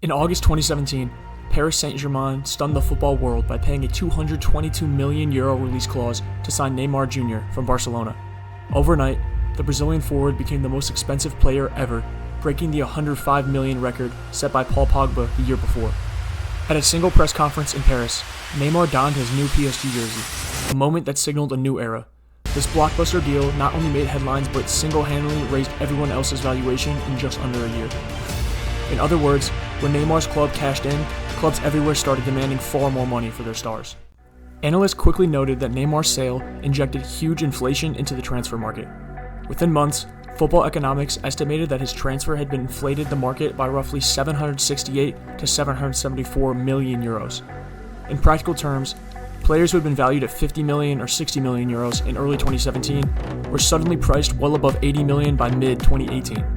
In August 2017, Paris Saint-Germain stunned the football world by paying a €222 million release clause to sign Neymar Jr. from Barcelona. Overnight, the Brazilian forward became the most expensive player ever, breaking the $105 million record set by Paul Pogba the year before. At a single press conference in Paris, Neymar donned his new PSG jersey, a moment that signaled a new era. This blockbuster deal not only made headlines but single-handedly raised everyone else's valuation in just under a year. In other words, when Neymar's club cashed in, clubs everywhere started demanding far more money for their stars. Analysts quickly noted that Neymar's sale injected huge inflation into the transfer market. Within months, Football Economics estimated that his transfer had been inflated the market by roughly 768 to 774 million euros. In practical terms, players who had been valued at 50 million or 60 million euros in early 2017 were suddenly priced well above 80 million by mid-2018.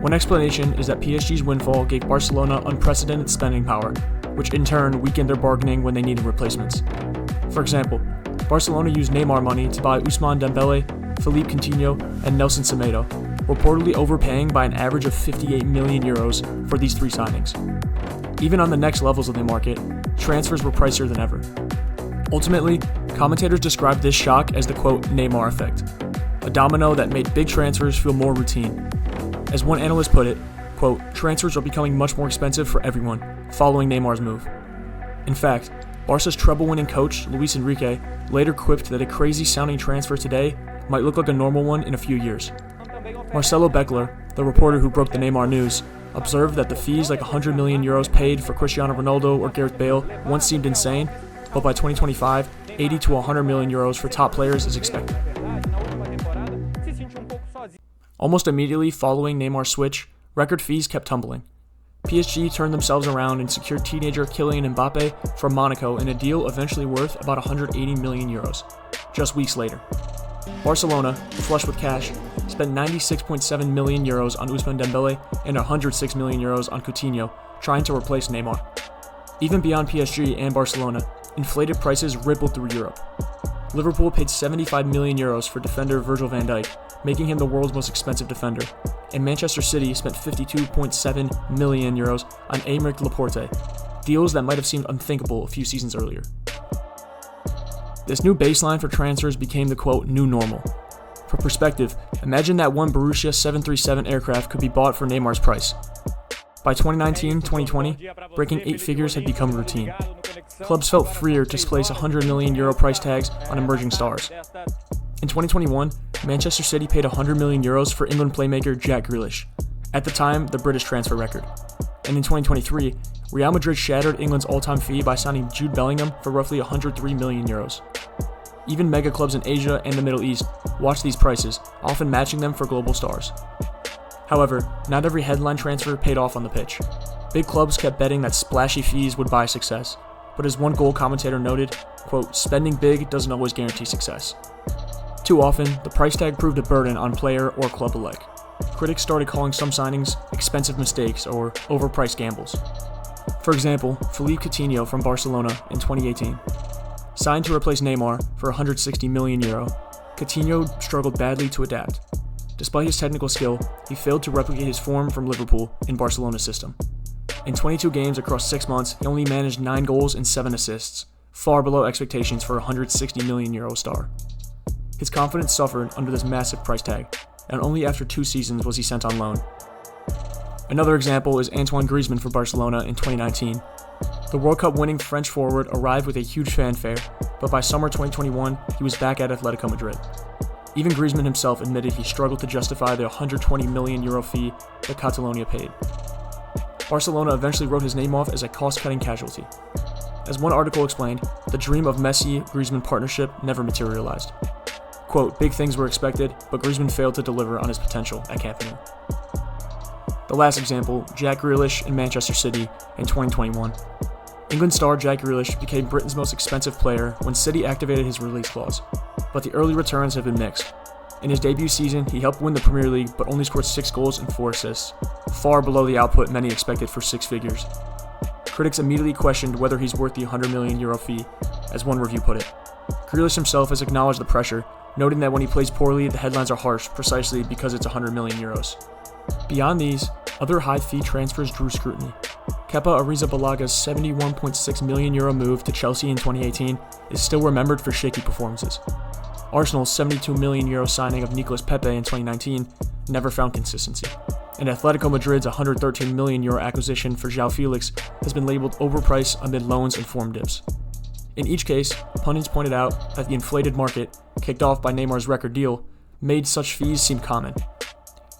One explanation is that PSG's windfall gave Barcelona unprecedented spending power, which in turn weakened their bargaining when they needed replacements. For example, Barcelona used Neymar money to buy Ousmane Dembélé, Philippe Coutinho, and Nelson Semedo, reportedly overpaying by an average of 58 million euros for these three signings. Even on the next levels of the market, transfers were pricier than ever. Ultimately, commentators described this shock as the quote Neymar effect, a domino that made big transfers feel more routine. As one analyst put it, quote, transfers are becoming much more expensive for everyone, following Neymar's move. In fact, Barca's treble-winning coach, Luis Enrique, later quipped that a crazy-sounding transfer today might look like a normal one in a few years. Marcelo Beckler, the reporter who broke the Neymar news, observed that the fees like 100 million euros paid for Cristiano Ronaldo or Gareth Bale once seemed insane, but by 2025, 80 to 100 million euros for top players is expected. Almost immediately following Neymar's switch, record fees kept tumbling. PSG turned themselves around and secured teenager Kylian Mbappe from Monaco in a deal eventually worth about 180 million euros, just weeks later. Barcelona, flush with cash, spent 96.7 million euros on Ousmane Dembélé and 106 million euros on Coutinho, trying to replace Neymar. Even beyond PSG and Barcelona, inflated prices rippled through Europe. Liverpool paid 75 million euros for defender Virgil van Dijk, making him the world's most expensive defender, and Manchester City spent 52.7 million euros on Aymeric Laporte, deals that might have seemed unthinkable a few seasons earlier. This new baseline for transfers became the quote new normal. For perspective, imagine that one Borussia 737 aircraft could be bought for Neymar's price. By 2019-2020, breaking 8 figures had become routine. Clubs felt freer to place 100 million euro price tags on emerging stars. In 2021, Manchester City paid 100 million euros for England playmaker Jack Grealish, at the time the British transfer record. And in 2023, Real Madrid shattered England's all-time fee by signing Jude Bellingham for roughly 103 million euros. Even mega clubs in Asia and the Middle East watched these prices, often matching them for global stars. However, not every headline transfer paid off on the pitch. Big clubs kept betting that splashy fees would buy success, but as one goal commentator noted, quote, spending big doesn't always guarantee success. Too often, the price tag proved a burden on player or club alike. Critics started calling some signings expensive mistakes or overpriced gambles. For example, Philippe Coutinho from Barcelona in 2018. Signed to replace Neymar for 160 million euro, Coutinho struggled badly to adapt. Despite his technical skill, he failed to replicate his form from Liverpool in Barcelona's system. In 22 games across 6 months, he only managed 9 goals and 7 assists, far below expectations for a 160 million euro star. His confidence suffered under this massive price tag, and only after 2 seasons was he sent on loan. Another example is Antoine Griezmann for Barcelona in 2019. The World Cup winning French forward arrived with a huge fanfare, but by summer 2021, he was back at Atletico Madrid. Even Griezmann himself admitted he struggled to justify the 120 million euro fee that Catalonia paid. Barcelona eventually wrote his name off as a cost-cutting casualty. As one article explained, the dream of Messi-Griezmann partnership never materialized. Quote, big things were expected, but Griezmann failed to deliver on his potential at Camp Nou. The last example, Jack Grealish in Manchester City in 2021. England star Jack Grealish became Britain's most expensive player when City activated his release clause, but the early returns have been mixed. In his debut season, he helped win the Premier League but only scored 6 goals and 4 assists, far below the output many expected for 6 figures. Critics immediately questioned whether he's worth the 100 million euro fee, as one review put it. Grealish himself has acknowledged the pressure, noting that when he plays poorly, the headlines are harsh precisely because it's 100 million euros. Beyond these, other high-fee transfers drew scrutiny. Kepa Arrizabalaga's €71.6 million move to Chelsea in 2018 is still remembered for shaky performances. Arsenal's €72 million signing of Nicolas Pepe in 2019 never found consistency. And Atletico Madrid's €113 million acquisition for João Felix has been labeled overpriced amid loans and form dips. In each case, pundits pointed out that the inflated market, kicked off by Neymar's record deal, made such fees seem common.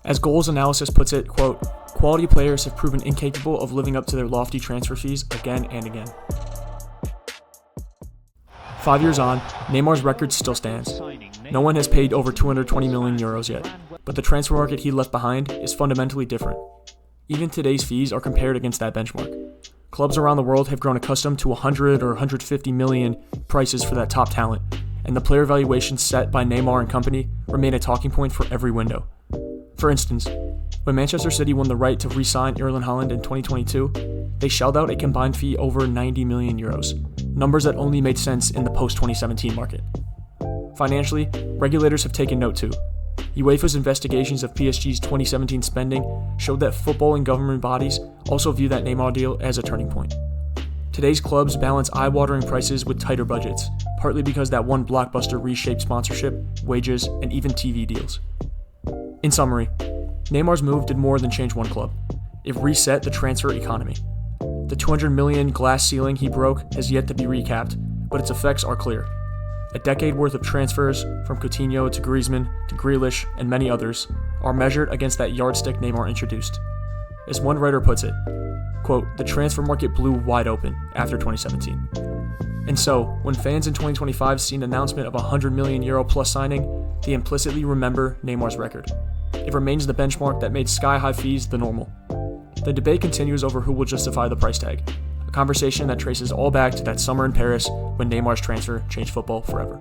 As Goals Analysis puts it, quote, "Quality players have proven incapable of living up to their lofty transfer fees again and again." 5 years on, Neymar's record still stands. No one has paid over €220 million yet, but the transfer market he left behind is fundamentally different. Even today's fees are compared against that benchmark. Clubs around the world have grown accustomed to 100 or 150 million prices for that top talent, and the player valuations set by Neymar and company remain a talking point for every window. For instance, when Manchester City won the right to re-sign Erling Haaland in 2022, they shelled out a combined fee over €90 million, numbers that only made sense in the post-2017 market. Financially, regulators have taken note too. UEFA's investigations of PSG's 2017 spending showed that football and government bodies also view that Neymar deal as a turning point. Today's clubs balance eye-watering prices with tighter budgets, partly because that one blockbuster reshaped sponsorship, wages, and even TV deals. In summary, Neymar's move did more than change one club. It reset the transfer economy. The $200 million glass ceiling he broke has yet to be recapped, but its effects are clear. A decade worth of transfers, from Coutinho to Griezmann to Grealish and many others, are measured against that yardstick Neymar introduced. As one writer puts it, quote, "The transfer market blew wide open after 2017. And so, when fans in 2025 see an announcement of a €100 million plus signing, they implicitly remember Neymar's record. It remains the benchmark that made sky-high fees the normal. The debate continues over who will justify the price tag, a conversation that traces all back to that summer in Paris when Neymar's transfer changed football forever."